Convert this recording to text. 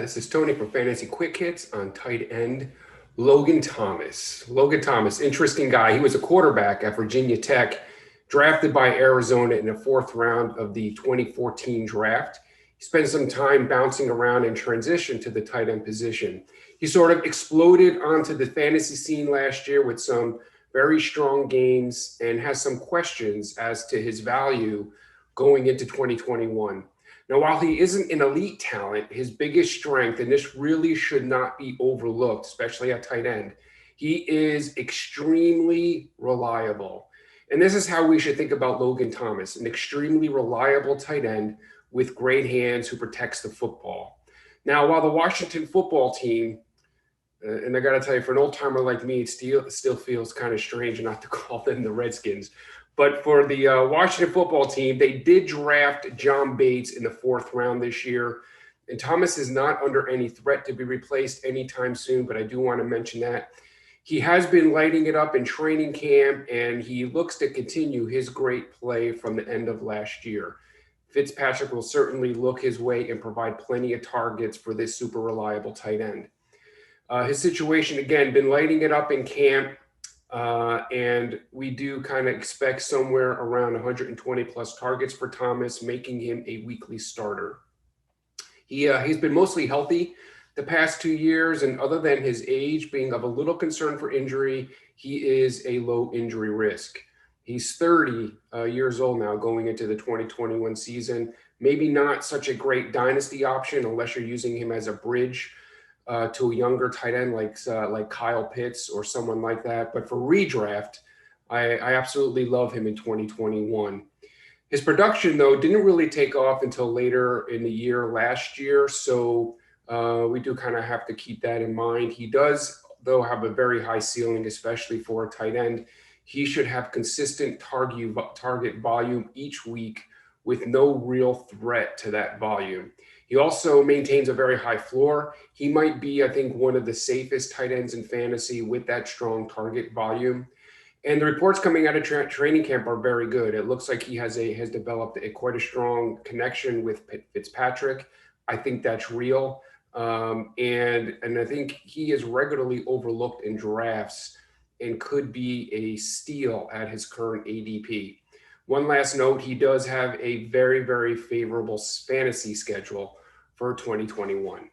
This is Tony from Fantasy Quick Hits on tight end Logan Thomas. Logan Thomas, interesting guy. He was a quarterback at Virginia Tech, drafted by Arizona in the fourth round of the 2014 draft. He spent some time bouncing around and transitioned to the tight end position. He sort of exploded onto the fantasy scene last year with some very strong games and has some questions as to his value going into 2021. Now, while he isn't an elite talent, his biggest strength, and this really should not be overlooked, especially at tight end, he is extremely reliable. And this is how we should think about Logan Thomas, an extremely reliable tight end with great hands who protects the football. Now, while the Washington football team, and I got to tell you, for an old timer like me, it still feels kind of strange not to call them the Redskins. But for the Washington football team, they did draft John Bates in the fourth round this year. And Thomas is not under any threat to be replaced anytime soon, but I do want to mention that. He has been lighting it up in training camp, and he looks to continue his great play from the end of last year. Fitzpatrick will certainly look his way and provide plenty of targets for this super reliable tight end. His situation, again, been lighting it up in camp. And we do kind of expect somewhere around 120 plus targets for Thomas, making him a weekly starter. He's been mostly healthy the past 2 years, and other than his age being of a little concern for injury, he is a low injury risk. He's 30 years old now going into the 2021 season. Maybe not such a great dynasty option unless you're using him as a bridge to a younger tight end like Kyle Pitts or someone like that. But for redraft, I absolutely love him in 2021. His production, though, didn't really take off until later in the year last year. So we do kind of have to keep that in mind. He does, though, have a very high ceiling, especially for a tight end. He should have consistent target volume each week with no real threat to that volume. He also maintains a very high floor. He might be, I think, one of the safest tight ends in fantasy with that strong target volume. And the reports coming out of training camp are very good. It looks like he has developed quite a strong connection with Fitzpatrick. I think that's real. And I think he is regularly overlooked in drafts and could be a steal at his current ADP. One last note, he does have a very, very favorable fantasy schedule for 2021.